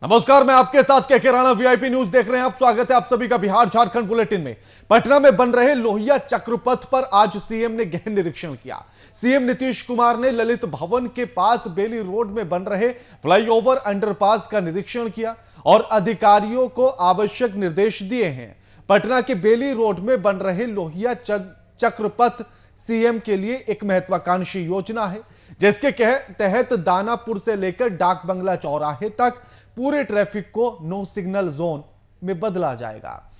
नमस्कार, मैं आपके साथ के राणा वीआईपी न्यूज देख रहे हैं आप। स्वागत है आप सभी का बिहार झारखंड बुलेटिन में। पटना में बन रहे लोहिया चक्रपथ पर आज सीएम ने गहन निरीक्षण किया। सीएम नीतीश कुमार ने ललित भवन के पास बेली रोड में बन रहे फ्लाईओवर अंडरपास का निरीक्षण किया और अधिकारियों को आवश्यक निर्देश दिए हैं। पटना के बेली रोड में बन रहे लोहिया चक्रपथ सीएम के लिए एक महत्वाकांक्षी योजना है, जिसके तहत दानापुर से लेकर डाक बंगला चौराहे तक पूरे ट्रैफिक को नो सिग्नल जोन में बदला जाएगा।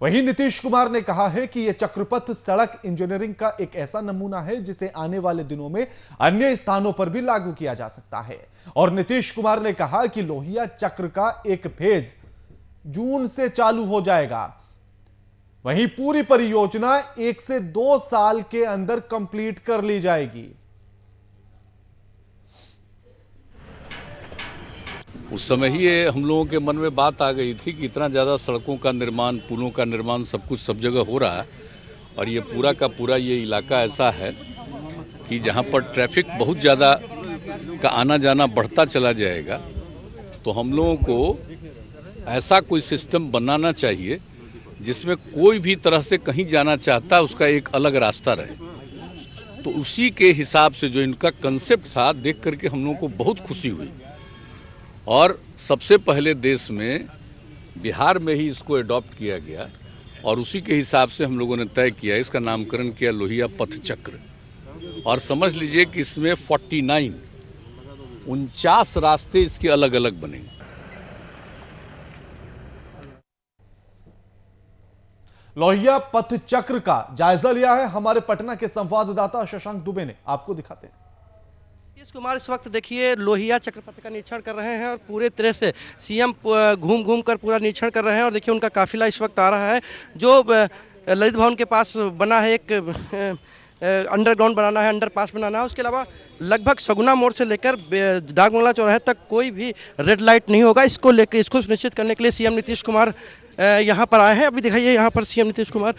वहीं नीतीश कुमार ने कहा है कि यह चक्रपथ सड़क इंजीनियरिंग का एक ऐसा नमूना है जिसे आने वाले दिनों में अन्य स्थानों पर भी लागू किया जा सकता है। और नीतीश कुमार ने कहा कि लोहिया चक्र का एक फेज जून से चालू हो जाएगा, वहीं पूरी परियोजना 1 से 2 साल के अंदर कंप्लीट कर ली जाएगी। उस समय ही ये हम लोगों के मन में बात आ गई थी कि इतना ज़्यादा सड़कों का निर्माण, पुलों का निर्माण सब कुछ सब जगह हो रहा है और ये पूरा का पूरा ये इलाका ऐसा है कि जहाँ पर ट्रैफिक बहुत ज़्यादा का आना जाना बढ़ता चला जाएगा, तो हम लोगों को ऐसा कोई सिस्टम बनाना चाहिए जिसमें कोई भी तरह से कहीं जाना चाहता है उसका एक अलग रास्ता रहे। तो उसी के हिसाब से जो इनका कंसेप्ट था, देख करके हम लोगों को बहुत खुशी हुई और सबसे पहले देश में बिहार में ही इसको अडॉप्ट किया गया और उसी के हिसाब से हम लोगों ने तय किया, इसका नामकरण किया लोहिया पथ चक्र। और समझ लीजिए कि इसमें 49 रास्ते इसके अलग अलग बनेंगे। लोहिया पथ चक्र का जायजा लिया है हमारे पटना के संवाददाता शशांक दुबे ने, आपको दिखाते हैं। नीतीश कुमार इस वक्त देखिए लोहिया चक्रपथ का निरीक्षण कर रहे हैं और पूरे तरह से सीएम घूम घूम कर पूरा निरीक्षण कर रहे हैं। और देखिए उनका काफिला इस वक्त आ रहा है जो ललित भवन के पास बना है, एक अंडरग्राउंड बनाना है, अंडरपास बनाना है। उसके अलावा लगभग सगुना मोड़ से लेकर डाक बंगला चौराहे तक कोई भी रेड लाइट नहीं होगा। इसको लेकर इसको सुनिश्चित करने के लिए सीएम नीतीश कुमार यहाँ पर आए हैं। अभी दिखाइए यहाँ पर सीएम नीतीश कुमार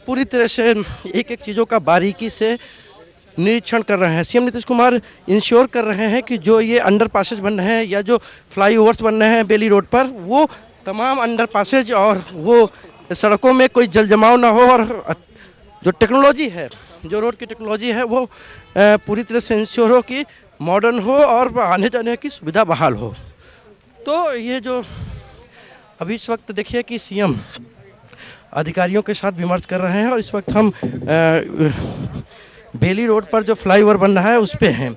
पूरी तरह से एक एक चीज़ों का बारीकी से निरीक्षण कर रहे हैं। सीएम नीतीश कुमार इंश्योर कर रहे हैं कि जो ये अंडर पासेज बन रहे हैं या जो फ्लाईओवर्स बन रहे हैं बेली रोड पर, वो तमाम अंडर पासेज और वो सड़कों में कोई जल जमाव ना हो और जो टेक्नोलॉजी है, जो रोड की टेक्नोलॉजी है, वो पूरी तरह से इंश्योर हो कि मॉडर्न हो और आने जाने की सुविधा बहाल हो। तो ये जो अभी इस वक्त देखिए कि सीएम अधिकारियों के साथ विमर्श कर रहे हैं और इस वक्त हम बेली रोड पर जो फ्लाईओवर बन रहा है उस पे हैं।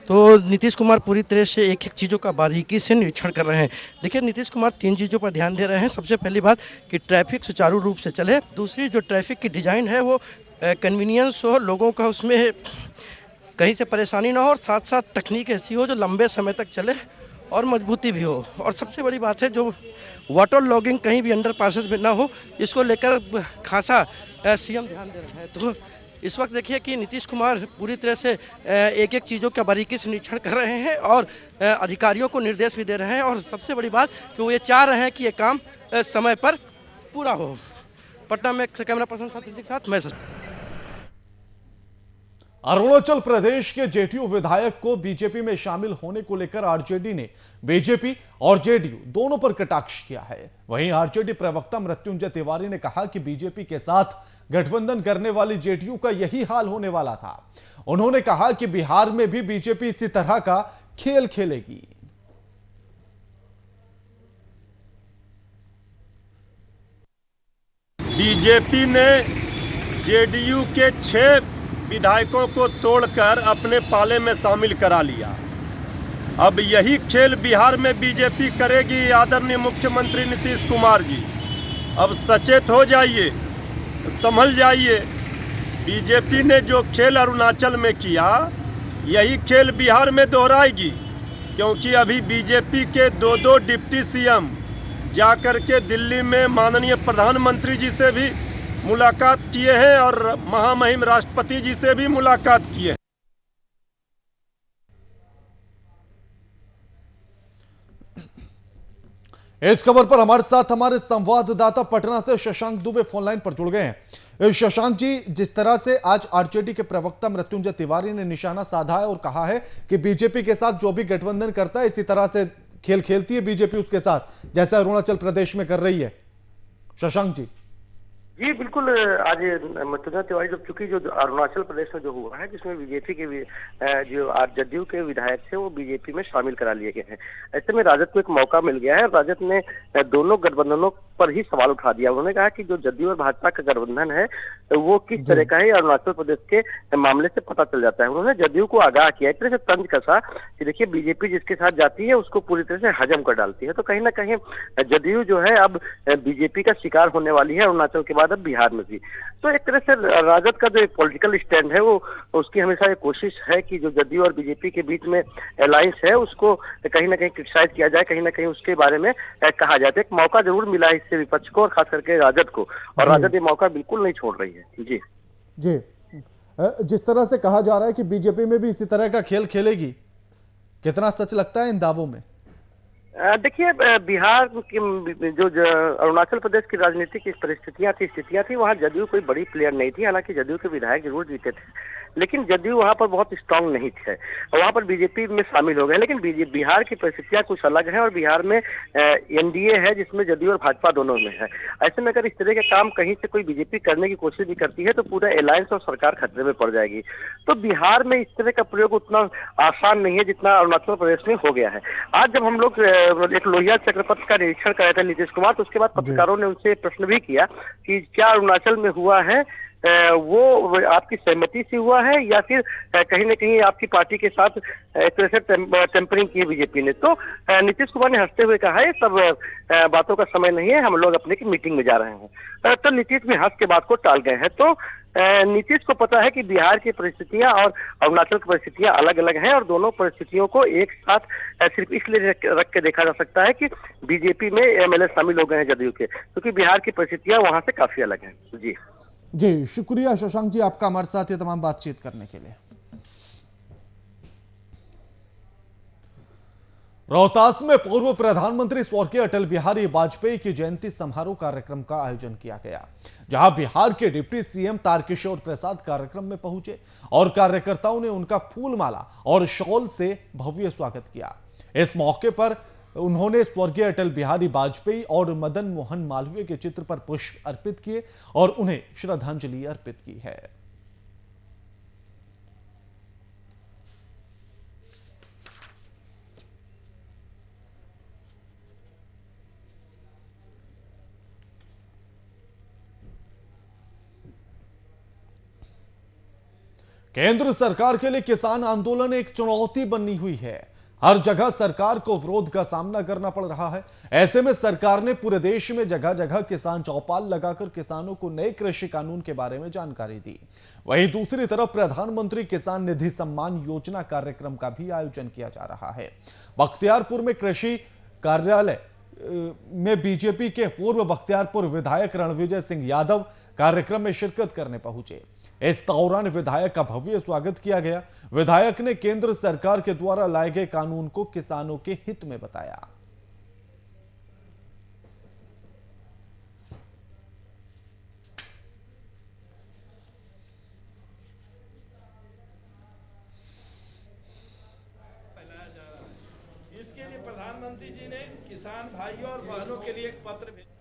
तो नीतीश कुमार पूरी तरह से एक एक चीज़ों का बारीकी से निरीक्षण कर रहे हैं। देखिए नीतीश कुमार 3 चीज़ों पर ध्यान दे रहे हैं। सबसे पहली बात कि ट्रैफिक सुचारू रूप से चले। दूसरी, जो ट्रैफिक की डिज़ाइन है वो कन्वीनियंस हो, लोगों का उसमें कहीं से परेशानी ना हो और साथ साथ तकनीक ऐसी हो जो लंबे समय तक चले और मजबूती भी हो। और सबसे बड़ी बात है जो वाटर लॉगिंग कहीं भी अंडर पासेज में ना हो, इसको लेकर खासा सीएम ध्यान दे रहा है। तो इस वक्त देखिए कि नीतीश कुमार पूरी तरह से एक एक चीज़ों का बारीकी से निरीक्षण कर रहे हैं और अधिकारियों को निर्देश भी दे रहे हैं। और सबसे बड़ी बात कि वो ये चाह रहे हैं कि ये काम समय पर पूरा हो। पटना में कैमरा पर्सन के साथ मैं अरुणाचल प्रदेश के जेडीयू विधायक को बीजेपी में शामिल होने को लेकर आरजेडी ने बीजेपी और जेडीयू दोनों पर कटाक्ष किया है। वहीं आरजेडी प्रवक्ता मृत्युंजय तिवारी ने कहा कि बीजेपी के साथ गठबंधन करने वाली जेडीयू का यही हाल होने वाला था। उन्होंने कहा कि बिहार में भी बीजेपी इसी तरह का खेल खेलेगी। बीजेपी ने जेडीयू के 6 विधायकों को तोड़कर अपने पाले में शामिल करा लिया। अब यही खेल बिहार में बीजेपी करेगी। आदरणीय मुख्यमंत्री नीतीश कुमार जी, अब सचेत हो जाइए, संभल जाइए। बीजेपी ने जो खेल अरुणाचल में किया, यही खेल बिहार में दोहराएगी। क्योंकि अभी बीजेपी के 2 डिप्टी सीएम जाकर के दिल्ली में माननीय प्रधानमंत्री जी से भी मुलाकात किए हैं और महामहिम राष्ट्रपति जी से भी मुलाकात किए हैं। इस खबर पर हमारे साथ हमारे संवाददाता पटना से शशांक दुबे फोन लाइन पर जुड़ गए हैं। शशांक जी, जिस तरह से आज आरजेडी के प्रवक्ता मृत्युंजय तिवारी ने निशाना साधा है और कहा है कि बीजेपी के साथ जो भी गठबंधन करता है इसी तरह से खेल खेलती है बीजेपी उसके साथ, जैसा अरुणाचल प्रदेश में कर रही है? शशांक जी। जी बिल्कुल। आज मृत्युंजय तिवारी जब चूंकि जो अरुणाचल प्रदेश में जो हुआ है, जिसमें बीजेपी के जो जदयू के विधायक थे वो बीजेपी में शामिल करा लिए गए हैं, ऐसे में राजद को एक मौका मिल गया है। राजद ने दोनों गठबंधनों पर ही सवाल उठा दिया। उन्होंने कहा कि जो जदयू और भाजपा का गठबंधन है वो किस तरह का है, अरुणाचल प्रदेश के मामले से पता चल जाता है। उन्होंने जदयू को आगाह किया, एक तरह से तंज कसा कि देखिए बीजेपी जिसके साथ जाती है उसको पूरी तरह से हजम कर डालती है। तो कहीं ना कहीं जदयू जो है अब बीजेपी का शिकार होने वाली है अरुणाचल के बाद अब बिहार में भी। तो एक तरह से राजद का जो पॉलिटिकल स्टैंड है वो उसकी हमेशा ये कोशिश है कि जो जदयू और बीजेपी के बीच में अलायंस है उसको कहीं ना कहीं क्रिटिसाइज किया जाए, कहीं ना कहीं उसके बारे में कहा जाए। तो एक मौका जरूर मिला है इससे विपक्ष को और खास करके राजद को, और राजद ये मौका बिल्कुल नहीं छोड़ रही है। जी जी, जिस तरह से कहा जा रहा है कि बीजेपी में भी इसी तरह का खेल खेलेगी, कितना सच लगता है इन दावों में? देखिए बिहार की जो अरुणाचल प्रदेश की राजनीतिक स्थितियां थी वहाँ जदयू कोई बड़ी प्लेयर नहीं थी। हालांकि जदयू के विधायक जरूर जीते थे, लेकिन जदयू वहाँ पर बहुत स्ट्रांग नहीं थे, वहाँ पर बीजेपी में शामिल हो गए। लेकिन बिहार की परिस्थितियां कुछ अलग है, और बिहार में एनडीए है जिसमें जदयू और भाजपा दोनों में है। ऐसे में अगर इस तरह के काम कहीं से कोई बीजेपी करने की कोशिश भी करती है तो पूरा अलायंस और सरकार खतरे में पड़ जाएगी। तो बिहार में इस तरह का प्रयोग उतना आसान नहीं है जितना अरुणाचल प्रदेश में हो गया है। आज जब हम लोग एक लोहिया चक्रपथ का निरीक्षण कर रहे थे नीतीश कुमार, तो उसके बाद पत्रकारों ने उनसे प्रश्न भी किया कि क्या अरुणाचल में हुआ है वो आपकी सहमति से हुआ है या फिर कहीं ना कहीं आपकी पार्टी के साथ एक तरह से टेम्परिंग की है बीजेपी ने। तो नीतीश कुमार ने हंसते हुए कहा है सब बातों का समय नहीं है, हम लोग अपने की मीटिंग में जा रहे हैं। तो नीतीश भी हंस के बात को टाल गए हैं। तो नीतीश को पता है कि बिहार की परिस्थितियां और अरुणाचल की परिस्थितियां अलग अलग हैं, और दोनों परिस्थितियों को एक साथ सिर्फ इसलिए रख के देखा जा सकता है कि बीजेपी में एमएलए शामिल हो गए हैं जदयू के, क्योंकि बिहार की परिस्थितियां वहां से काफी अलग हैं। जी शुक्रिया शशांक जी आपका हमारे साथ ये तमाम बातचीत करने के लिए। रोहतास में पूर्व प्रधानमंत्री स्वर्गीय अटल बिहारी वाजपेयी की जयंती समारोह कार्यक्रम का आयोजन किया गया, जहां बिहार के डिप्टी सीएम तारकिशोर प्रसाद कार्यक्रम में पहुंचे और कार्यकर्ताओं ने उनका फूलमाला और शॉल से भव्य स्वागत किया। इस मौके पर उन्होंने स्वर्गीय अटल बिहारी वाजपेयी और मदन मोहन मालवीय के चित्र पर पुष्प अर्पित किए और उन्हें श्रद्धांजलि अर्पित की है। केंद्र सरकार के लिए किसान आंदोलन एक चुनौती बनी हुई है। हर जगह सरकार को विरोध का सामना करना पड़ रहा है। ऐसे में सरकार ने पूरे देश में जगह जगह किसान चौपाल लगाकर किसानों को नए कृषि कानून के बारे में जानकारी दी। वहीं दूसरी तरफ प्रधानमंत्री किसान निधि सम्मान योजना कार्यक्रम का भी आयोजन किया जा रहा है। बख्तियारपुर में कृषि कार्यालय में बीजेपी के पूर्व बख्तियारपुर विधायक रणविजय सिंह यादव कार्यक्रम में शिरकत करने पहुंचे। इस दौरान विधायक का भव्य स्वागत किया गया। विधायक ने केंद्र सरकार के द्वारा लाए गए कानून को किसानों के हित में बताया। इसके लिए प्रधानमंत्री जी ने किसान भाइयों और बहनों के लिए एक पत्र भेजा।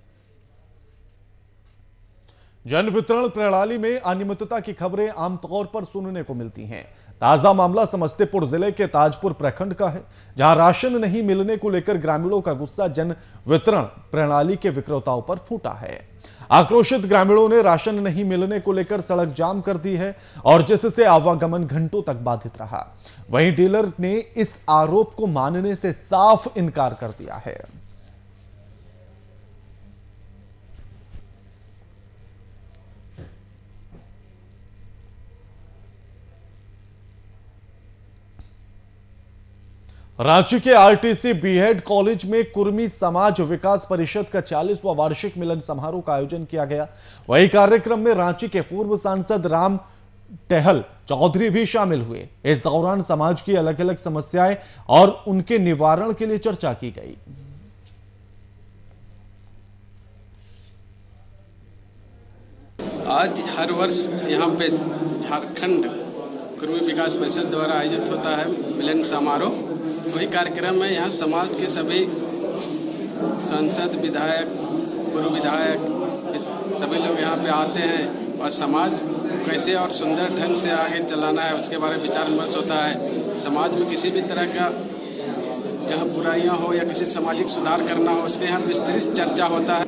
जन वितरण प्रणाली में अनियमितता की खबरें आमतौर पर सुनने को मिलती हैं। ताजा मामला समस्तीपुर जिले के ताजपुर प्रखंड का है, जहां राशन नहीं मिलने को लेकर ग्रामीणों का गुस्सा जन वितरण प्रणाली के विक्रेताओं पर फूटा है। आक्रोशित ग्रामीणों ने राशन नहीं मिलने को लेकर सड़क जाम कर दी है और जिससे आवागमन घंटों तक बाधित रहा। वहीं डीलर ने इस आरोप को मानने से साफ इनकार कर दिया है। रांची के आरटीसी बीएड कॉलेज में कुर्मी समाज विकास परिषद का 40वां वार्षिक मिलन समारोह का आयोजन किया गया। वही कार्यक्रम में रांची के पूर्व सांसद राम टहल चौधरी भी शामिल हुए। इस दौरान समाज की अलग अलग समस्याएं और उनके निवारण के लिए चर्चा की गई। आज हर वर्ष यहाँ पे झारखंड कुर्मी विकास परिषद द्वारा आयोजित होता है मिलन समारोह। वही कार्यक्रम में यहाँ समाज के सभी सांसद, विधायक, पूर्व विधायक सभी लोग यहाँ पे आते हैं और समाज कैसे और सुंदर ढंग से आगे चलाना है उसके बारे में विचार विमर्श होता है। समाज में किसी भी तरह का यहाँ बुराइयाँ हो या किसी सामाजिक सुधार करना हो उसके यहाँ विस्तृत चर्चा होता है।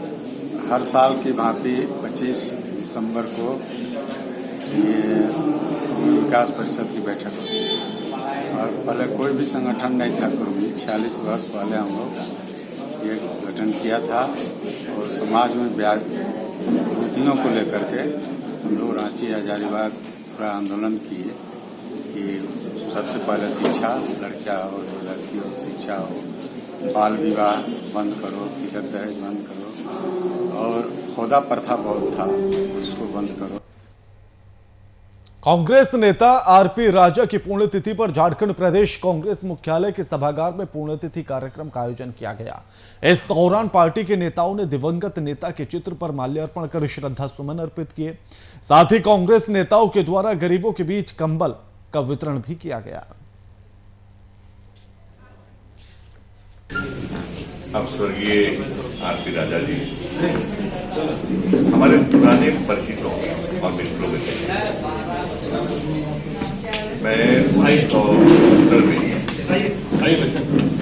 हर साल की भांति 25 दिसंबर को ये विकास परिषद की बैठक होती है और पहले कोई भी संगठन नहीं था कुर्मी। 46 वर्ष पहले हम लोग ये गठन किया था और समाज में विभूतियों को लेकर के हम लोग रांची हजारीबाग पूरा आंदोलन किए कि सबसे पहले शिक्षा, लड़कियां हो लड़कियों की शिक्षा हो, बाल विवाह बंद करो, तिलक दहेज बंद करो और खोदा प्रथा बहुत था उसको बंद करो। कांग्रेस नेता आरपी राजा की पुण्यतिथि पर झारखंड प्रदेश कांग्रेस मुख्यालय के सभागार में पुण्यतिथि कार्यक्रम का आयोजन किया गया। इस दौरान पार्टी के नेताओं ने दिवंगत नेता के चित्र पर माल्यार्पण कर श्रद्धा सुमन अर्पित किए। साथ ही कांग्रेस नेताओं के द्वारा गरीबों के बीच कंबल का वितरण भी किया गया। अब स्वर्गीय आरपी राजा जी हमारे पुराने परिचितों और मित्रों में थे। मैं 1970 में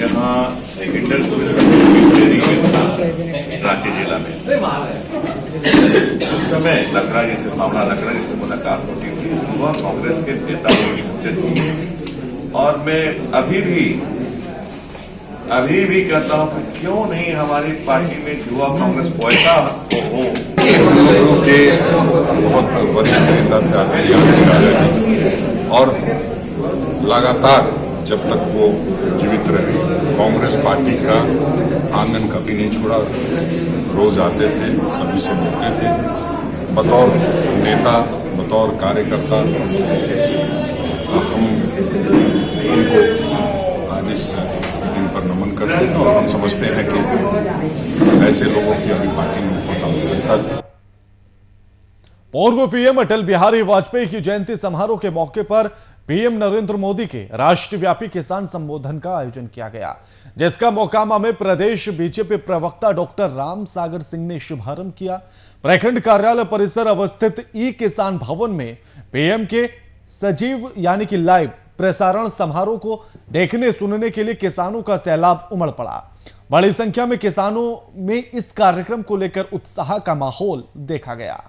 यहाँ एक इंटर रांची जिला में उस समय लकड़ा जी से सामना लकड़ा जी से मुलाकात होती थी। वह कांग्रेस के नेता उपस्थित थे और मैं अभी भी कहता हूं कि क्यों नहीं हमारी पार्टी में युवा कांग्रेस पोएटा हो। लोगों के बहुत वरिष्ठ नेता थे आरपी राजा जी और लगातार जब तक वो जीवित रहे कांग्रेस पार्टी का आंगन कभी नहीं छोड़ा। रोज आते थे, सभी से मिलते थे। बतौर नेता, बतौर कार्यकर्ता हम उनको आज इस दिन पर नमन करते हैं और हम समझते हैं कि ऐसे लोगों की अभी पार्टी में बहुत आवश्यकता थी। पूर्व पीएम अटल बिहारी वाजपेयी की जयंती समारोह के मौके पर पीएम नरेंद्र मोदी के राष्ट्रव्यापी किसान संबोधन का आयोजन किया गया, जिसका मोकामा में प्रदेश बीजेपी प्रवक्ता डॉक्टर राम सागर सिंह ने शुभारंभ किया। प्रखंड कार्यालय परिसर अवस्थित ई किसान भवन में पीएम के सजीव यानी कि लाइव प्रसारण समारोह को देखने सुनने के लिए किसानों का सैलाब उमड़ पड़ा। बड़ी संख्या में किसानों में इस कार्यक्रम को लेकर उत्साह का माहौल देखा गया।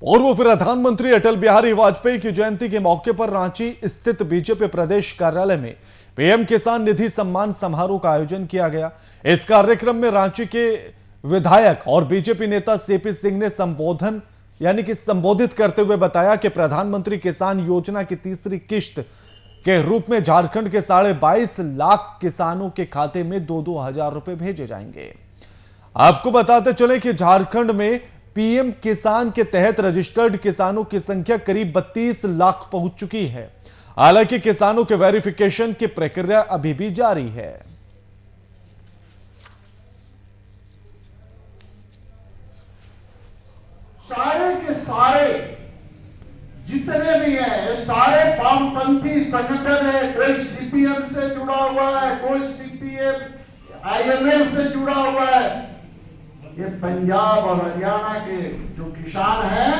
पूर्व प्रधानमंत्री अटल बिहारी वाजपेयी की जयंती के मौके पर रांची स्थित बीजेपी प्रदेश कार्यालय में पीएम किसान निधि सम्मान समारोह का आयोजन किया गया। इस कार्यक्रम में रांची के विधायक और बीजेपी नेता सीपी सिंह ने संबोधित करते हुए बताया कि प्रधानमंत्री किसान योजना की तीसरी किश्त के रूप में झारखंड के 22.5 लाख किसानों के खाते में 2-2 हजार रुपए भेजे जाएंगे। आपको बताते चले कि झारखंड में पीएम किसान के तहत रजिस्टर्ड किसानों की संख्या करीब 32 लाख पहुंच चुकी है। हालांकि किसानों के वेरिफिकेशन की प्रक्रिया अभी भी जारी है। सारे के सारे जितने भी हैं ये सारे वामपंथी संगठन है। कोई सीपीएम से जुड़ा हुआ है, कोई सीपीएम आईएमएल से जुड़ा हुआ है। ये पंजाब और हरियाणा के जो किसान हैं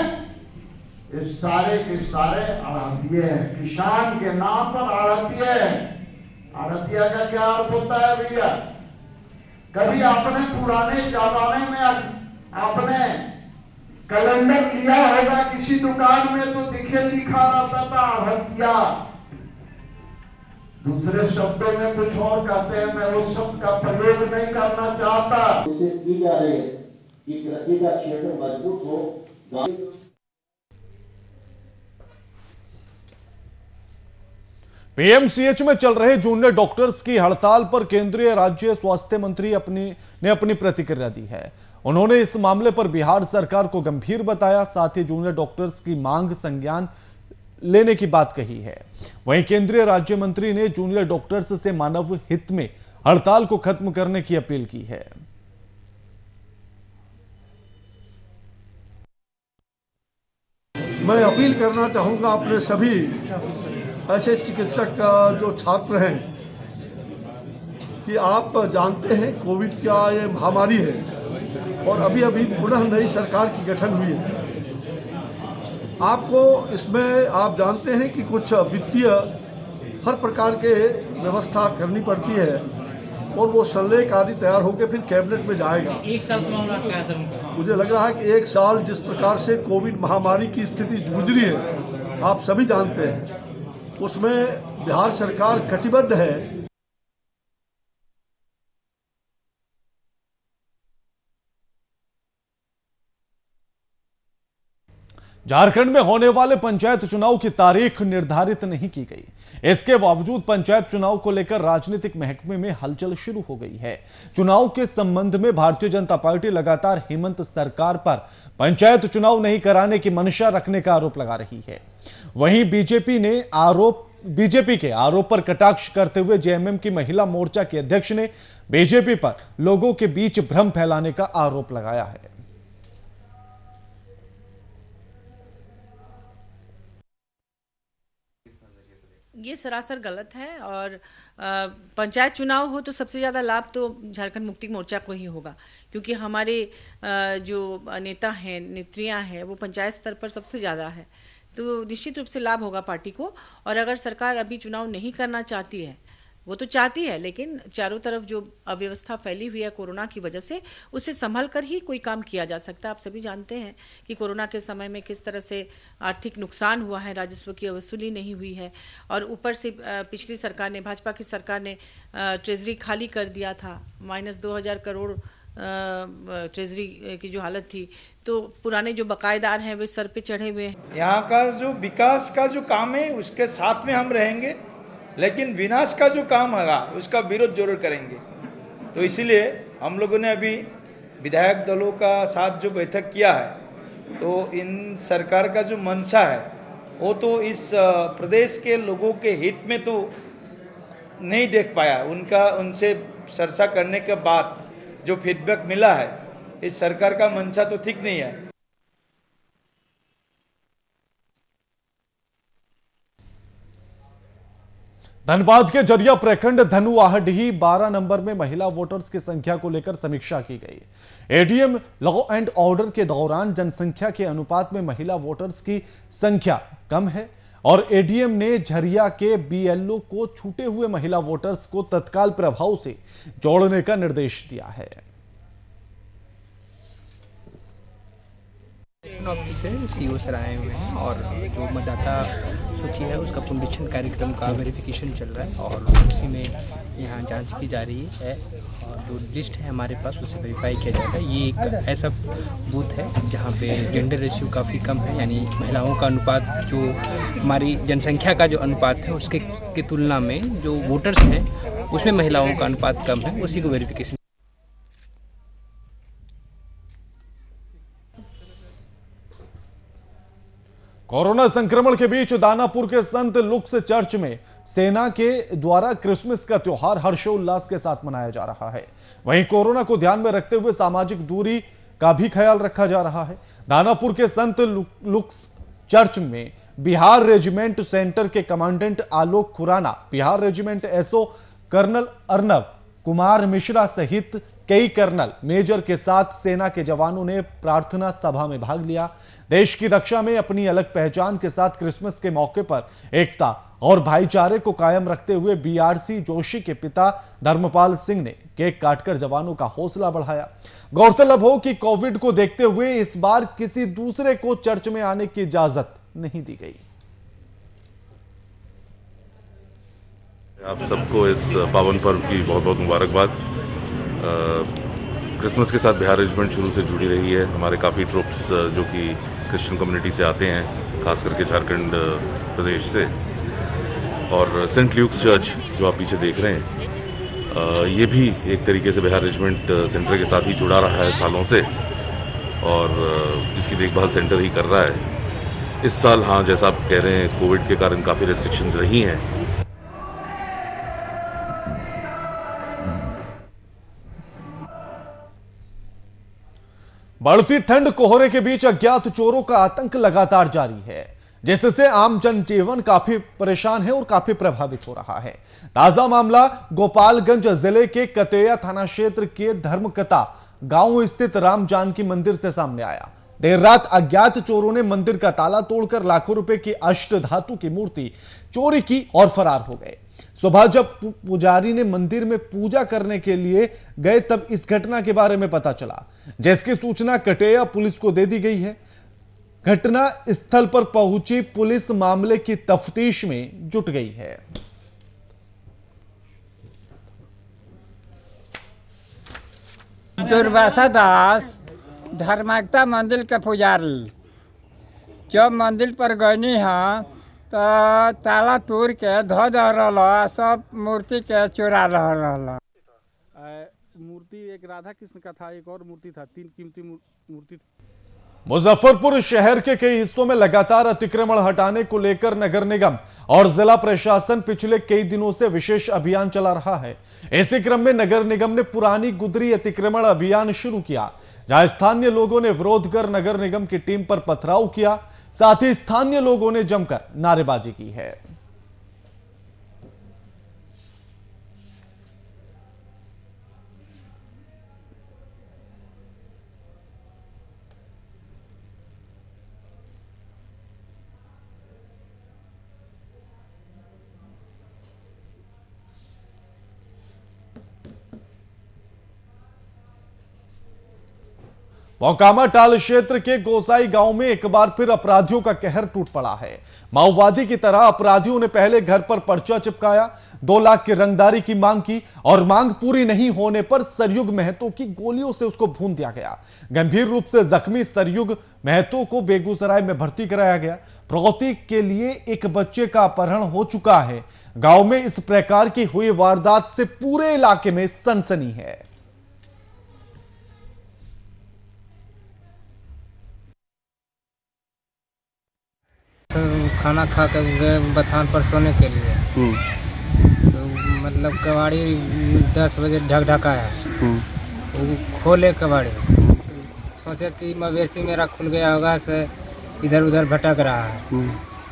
ये सारे के सारे आड़तिये हैं। किसान के नाम पर आड़तिये हैं। आड़तिया का क्या अर्थ होता है भैया? कभी आपने पुराने जमाने में आपने कैलेंडर लिया होगा किसी दुकान में तो लिखा रहता था आड़तिया। दूसरे शब्दों में कुछ और कहते हैं, मैं उस शब्द का प्रयोग नहीं करना चाहता। कोशिश की जा रही है कि कृषि का क्षेत्र मजबूत हो। पीएमसीएच में चल रहे जूनियर डॉक्टर्स की हड़ताल पर केंद्रीय राज्य स्वास्थ्य मंत्री ने अपनी प्रतिक्रिया दी है। उन्होंने इस मामले पर बिहार सरकार को गंभीर बताया, साथ ही जूनियर डॉक्टर्स की मांग संज्ञान लेने की बात कही है। वहीं केंद्रीय राज्य मंत्री ने जूनियर डॉक्टर्स से मानव हित में हड़ताल को खत्म करने की अपील की है। मैं अपील करना चाहूँगा अपने सभी ऐसे चिकित्सक जो छात्र हैं कि आप जानते हैं कोविड का ये महामारी है और अभी अभी पुनः नई सरकार की गठन हुई है। आपको इसमें आप जानते हैं कि कुछ वित्तीय हर प्रकार के व्यवस्था करनी पड़ती है और वो संलेख आदि तैयार होकर फिर कैबिनेट में जाएगा। 1 साल से मामला क्या है सर? मुझे लग रहा है कि 1 साल जिस प्रकार से कोविड महामारी की स्थिति जूझ रही है आप सभी जानते हैं, उसमें बिहार सरकार कटिबद्ध है। झारखंड में होने वाले पंचायत चुनाव की तारीख निर्धारित नहीं की गई। इसके बावजूद पंचायत चुनाव को लेकर राजनीतिक महकमे में हलचल शुरू हो गई है। चुनाव के संबंध में भारतीय जनता पार्टी लगातार हेमंत सरकार पर पंचायत चुनाव नहीं कराने की मंशा रखने का आरोप लगा रही है। वहीं बीजेपी के आरोप पर कटाक्ष करते हुए जेएमएम की महिला मोर्चा के अध्यक्ष ने बीजेपी पर लोगों के बीच भ्रम फैलाने का आरोप लगाया है। ये सरासर गलत है और पंचायत चुनाव हो तो सबसे ज़्यादा लाभ तो झारखंड मुक्ति मोर्चा को ही होगा, क्योंकि हमारे जो नेता हैं, नेत्रियां हैं, वो पंचायत स्तर पर सबसे ज़्यादा है, तो निश्चित रूप से लाभ होगा पार्टी को। और अगर सरकार अभी चुनाव नहीं करना चाहती है, वो तो चाहती है, लेकिन चारों तरफ जो अव्यवस्था फैली हुई है कोरोना की वजह से, उसे संभल कर ही कोई काम किया जा सकता है। आप सभी जानते हैं कि कोरोना के समय में किस तरह से आर्थिक नुकसान हुआ है, राजस्व की वसूली नहीं हुई है, और ऊपर से पिछली सरकार ने, भाजपा की सरकार ने ट्रेजरी खाली कर दिया था, -2000 करोड़ ट्रेजरी की जो हालत थी, तो पुराने जो बकायेदार हैं वे सर पे चढ़े हुए हैं। यहाँ का जो विकास का जो काम है उसके साथ में हम रहेंगे, लेकिन विनाश का जो काम होगा उसका विरोध जरूर करेंगे। तो इसीलिए हम लोगों ने अभी विधायक दलों का साथ जो बैठक किया है, तो इन सरकार का जो मंशा है वो तो इस प्रदेश के लोगों के हित में तो नहीं देख पाया। उनसे चर्चा करने के बाद जो फीडबैक मिला है, इस सरकार का मंशा तो ठीक नहीं है। धनबाद के जरिया प्रखंड धनुआहडीह 12 नंबर में महिला वोटर्स की संख्या को लेकर समीक्षा की गई। एडीएम लॉ एंड ऑर्डर के दौरान जनसंख्या के अनुपात में महिला वोटर्स की संख्या कम है और एडीएम ने झरिया के बीएलओ को छूटे हुए महिला वोटर्स को तत्काल प्रभाव से जोड़ने का निर्देश दिया है। ऑफिस से सीओ सर आए हुए हैं और जो मतदाता सूची है उसका पुनरीक्षण कार्यक्रम का वेरिफिकेशन चल रहा है और उसी में यहाँ जांच की जा रही है और जो लिस्ट है हमारे पास उसे वेरीफाई किया जाएगा। ये एक ऐसा बूथ है जहाँ पे जेंडर रेशियो काफ़ी कम है, यानी महिलाओं का अनुपात जो हमारी जनसंख्या का जो अनुपात है उसके की तुलना में जो वोटर्स हैं उसमें महिलाओं का अनुपात कम है, उसी को वेरिफिकेशन। कोरोना संक्रमण के बीच दानापुर के संत लुक्स चर्च में सेना के द्वारा क्रिसमस का त्योहार हर्षोल्लास के साथ मनाया जा रहा है। वहीं कोरोना को ध्यान में रखते हुए सामाजिक दूरी का भी ख्याल रखा जा रहा है। दानापुर के संत लुक्स चर्च में बिहार रेजिमेंट सेंटर के commandant Alok Khurana, Bihar regiment SO colonel Arnab Kumar Mishra सहित कई कर्नल मेजर के साथ सेना के जवानों ने प्रार्थना सभा में भाग लिया। देश की रक्षा में अपनी अलग पहचान के साथ क्रिसमस के मौके पर एकता और भाईचारे को कायम रखते हुए बीआरसी जोशी के पिता धर्मपाल सिंह ने केक काटकर जवानों का हौसला बढ़ाया। गौरतलब हो कि कोविड को देखते हुए इस बार किसी दूसरे को चर्च में आने की इजाजत नहीं दी गई। आप सबको इस पावन पर्व की बहुत बहुत मुबारकबाद। क्रिसमस के साथ बिहार रेजिमेंट शुरू से जुड़ी रही है। हमारे काफ़ी ट्रुप्स जो कि क्रिश्चियन कम्युनिटी से आते हैं, खास करके झारखंड प्रदेश से, और सेंट ल्यूक्स चर्च जो आप पीछे देख रहे हैं, ये भी एक तरीके से बिहार रेजिमेंट सेंटर के साथ ही जुड़ा रहा है सालों से, और इसकी देखभाल सेंटर ही कर रहा है। इस साल हाँ, जैसा आप कह रहे हैं, कोविड के कारण काफ़ी रेस्ट्रिक्शंस रही हैं। बढ़ती ठंड कोहरे के बीच अज्ञात चोरों का आतंक लगातार जारी है, जिससे आम जनजीवन काफी परेशान है और काफी प्रभावित हो रहा है। ताजा मामला गोपालगंज जिले के कतेया थाना क्षेत्र के धर्मकता गांव स्थित राम जानकी मंदिर से सामने आया। देर रात अज्ञात चोरों ने मंदिर का ताला तोड़कर लाखों रुपए की अष्टधातु की मूर्ति चोरी की और फरार हो गए। सुबह जब पुजारी ने मंदिर में पूजा करने के लिए गए तब इस घटना के बारे में पता चला, जिसकी सूचना कटेया पुलिस को दे दी गई है। घटना स्थल पर पहुंची पुलिस मामले की तफ्तीश में जुट गई है। दुर्वासा दास धर्मकता मंदिर के पुजारी जब मंदिर पर गईनी है तो ताला तोड़ के धो रहा, सब मूर्ति के चुरा रहा। मूर्ति एक राधा कृष्ण का था, एक और मूर्ति था, 3 कीमती मूर्ति। मुजफ्फरपुर शहर के कई हिस्सों में लगातार अतिक्रमण हटाने को लेकर नगर निगम और जिला प्रशासन पिछले कई दिनों से विशेष अभियान चला रहा है। इसी क्रम में नगर निगम ने पुरानी गुदरी अतिक्रमण अभियान शुरू किया, जहां स्थानीय लोगों ने विरोध कर नगर निगम की टीम पर पथराव किया। साथ ही स्थानीय लोगों ने जमकर नारेबाजी की है। मोकामा टाल क्षेत्र के गोसाई गांव में एक बार फिर अपराधियों का कहर टूट पड़ा है। माओवादी की तरह अपराधियों ने पहले घर पर पर्चा चिपकाया, 2 लाख की रंगदारी की मांग की और मांग पूरी नहीं होने पर सरयुग महतो की गोलियों से उसको भून दिया गया। गंभीर रूप से जख्मी सरयुग महतो को बेगूसराय में भर्ती कराया गया। प्रगति के लिए एक बच्चे का अपहरण हो चुका है। गांव में इस प्रकार की हुई वारदात से पूरे इलाके में सनसनी है। तो खाना खा कर गए बथान पर सोने के लिए, तो मतलब कबाड़ी 10 बजे ढका है, वो खोले कबाड़ी, सोचे कि मवेशी मेरा खुल गया होगा, से इधर उधर भटक रहा है।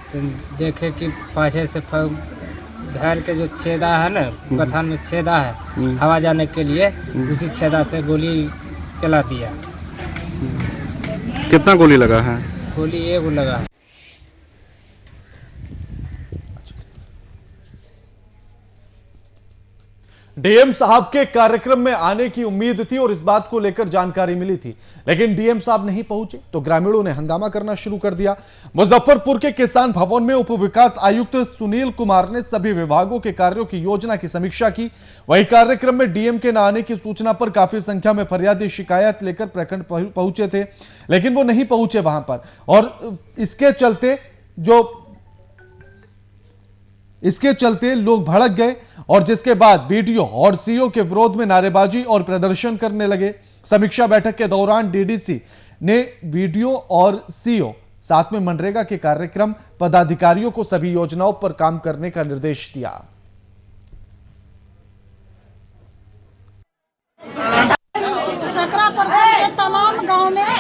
तो देखे कि पाछे से घर के जो छेदा है ना, बथान में छेदा है हवा जाने के लिए, उसी छेदा से गोली चला दिया। कितना गोली लगा है? गोली एक लगा। डीएम साहब के कार्यक्रम में आने की उम्मीद थी और इस बात को लेकर जानकारी मिली थी, लेकिन डीएम साहब नहीं पहुंचे तो ग्रामीणों ने हंगामा करना शुरू कर दिया। मुजफ्फरपुर के किसान भवन में उप विकास आयुक्त सुनील कुमार ने सभी विभागों के कार्यों की योजना की समीक्षा की। वही कार्यक्रम में डीएम के न आने की सूचना पर काफी संख्या में फरियादी शिकायत लेकर प्रखंड पहुंचे थे, लेकिन वो नहीं पहुंचे वहां पर, और इसके चलते लोग भड़क गए और जिसके बाद बीडीओ और सीओ के विरोध में नारेबाजी और प्रदर्शन करने लगे। समीक्षा बैठक के दौरान डीडीसी ने बीडीओ और सीओ साथ में मनरेगा के कार्यक्रम पदाधिकारियों को सभी योजनाओं पर काम करने का निर्देश दिया। सकरा प्रखंड के तमाम गांव में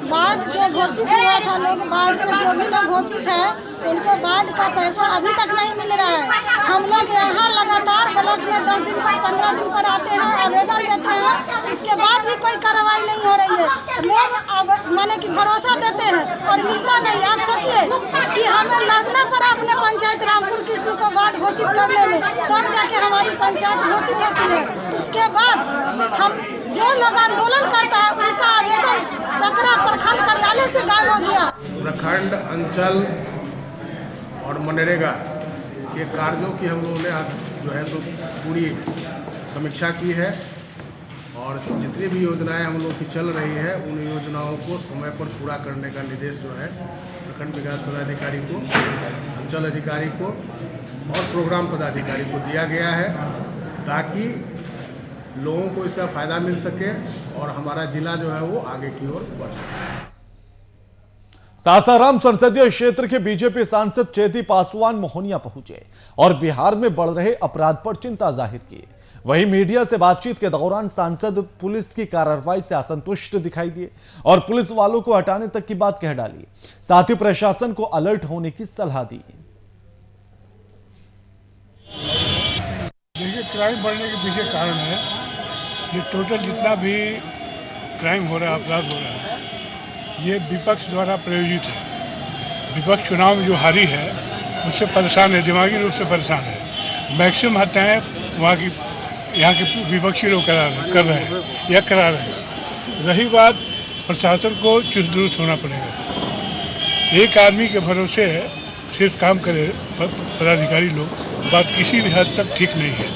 बाढ़ जो घोषित हुआ था, लोग बाढ़ से जो भी लोग घोषित है उनको बाढ़ का पैसा अभी तक नहीं मिल रहा है। हम लोग यहाँ लगातार ब्लॉक में 10 दिन पर 15 दिन पर आते हैं, आवेदन देते हैं, उसके बाद भी कोई कार्रवाई नहीं हो रही है। लोग माने कि भरोसा देते हैं और मिलता नहीं। आप सोचिए कि हमें लड़ना पड़ा अपने पंचायत रामपुर कृष्ण को बाढ़ घोषित करने में, तब जाके हमारी पंचायत घोषित होती है। उसके बाद हम जो लोग आंदोलन करता है उनका आवेदन सकरा प्रखंड कार्यालय से गायब हो गया। प्रखंड, अंचल और मनरेगा के कार्यों की हम लोगों ने जो है तो पूरी समीक्षा की है, और जितनी भी योजनाएं हम लोग की चल रही है उन योजनाओं को समय पर पूरा करने का निर्देश जो है प्रखंड विकास पदाधिकारी को, अंचल अधिकारी को और प्रोग्राम पदाधिकारी को दिया गया है, ताकि लोगों को इसका फायदा मिल सके और हमारा जिला जो है वो आगे की ओर बढ़ सके। सासाराम संसदीय क्षेत्र के बीजेपी सांसद चेती पासवान मोहनिया पहुंचे और बिहार में बढ़ रहे अपराध पर चिंता जाहिर की। वहीं मीडिया से बातचीत के दौरान सांसद पुलिस की कार्रवाई से असंतुष्ट दिखाई दिए और पुलिस वालों को हटाने तक की बात कह डाली। साथ ही प्रशासन को अलर्ट होने की सलाह दी। देखिए, क्राइम बढ़ने के पीछे कारण है ये टोटल जितना भी क्राइम हो रहा है, अपराध हो रहा है, ये विपक्ष द्वारा प्रायोजित है। विपक्ष चुनाव में जो हारी है उससे परेशान है, दिमागी रूप से परेशान है। मैक्सिमम हत्याएं वहाँ की यहाँ के विपक्षी लोग कर रहे हैं या करा रहे हैं। रही बात, प्रशासन को चुस्त दुरुस्त होना पड़ेगा। एक आदमी के भरोसे सिर्फ काम करे पदाधिकारी लोग, बात किसी भी हद तक ठीक नहीं है।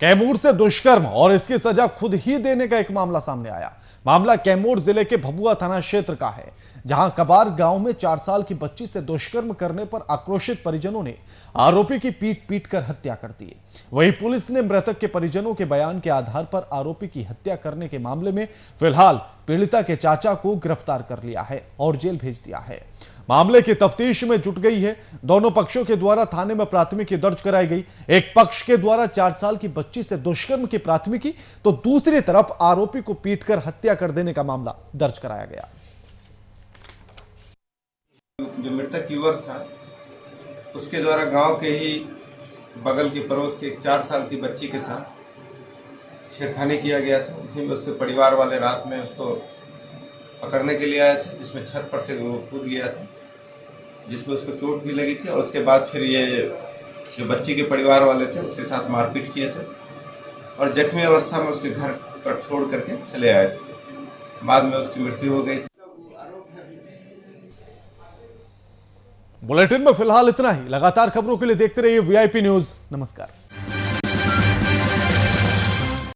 कैमूर से दुष्कर्म और इसकी सजा खुद ही देने का एक मामला सामने आया। मामला कैमूर जिले के भभुआ थाना क्षेत्र का है, जहां कबार गांव में 4 साल की बच्ची से दुष्कर्म करने पर आक्रोशित परिजनों ने आरोपी की पीट कर हत्या कर दी। वहीं पुलिस ने मृतक के परिजनों के बयान के आधार पर आरोपी की हत्या करने के मामले में फिलहाल पीड़िता के चाचा को गिरफ्तार कर लिया है और जेल भेज दिया है। मामले की तफ्तीश में जुट गई है। दोनों पक्षों के द्वारा थाने में प्राथमिकी दर्ज कराई गई। एक पक्ष के द्वारा 4 साल की बच्ची से दुष्कर्म की प्राथमिकी, तो दूसरी तरफ आरोपी को पीटकर हत्या कर देने का मामला दर्ज कराया गया। जो मृतक युवक था उसके द्वारा गांव के ही बगल के पड़ोस के 4 साल की बच्ची के साथ छेड़खानी किया गया था। इसी में उसके परिवार वाले रात में उसको पकड़ने के लिए आए थे, जिसमें छत पर से वो कूद गया था, जिसमें उसको चोट भी लगी थी। और उसके बाद फिर ये जो बच्ची के परिवार वाले थे उसके साथ मारपीट किए थे और जख्मी अवस्था में उसके घर पर छोड़ करके चले आए थे। बाद में उसकी मृत्यु हो गई थी। बुलेटिन में फिलहाल इतना ही। लगातार खबरों के लिए देखते रहिए VIP न्यूज। नमस्कार।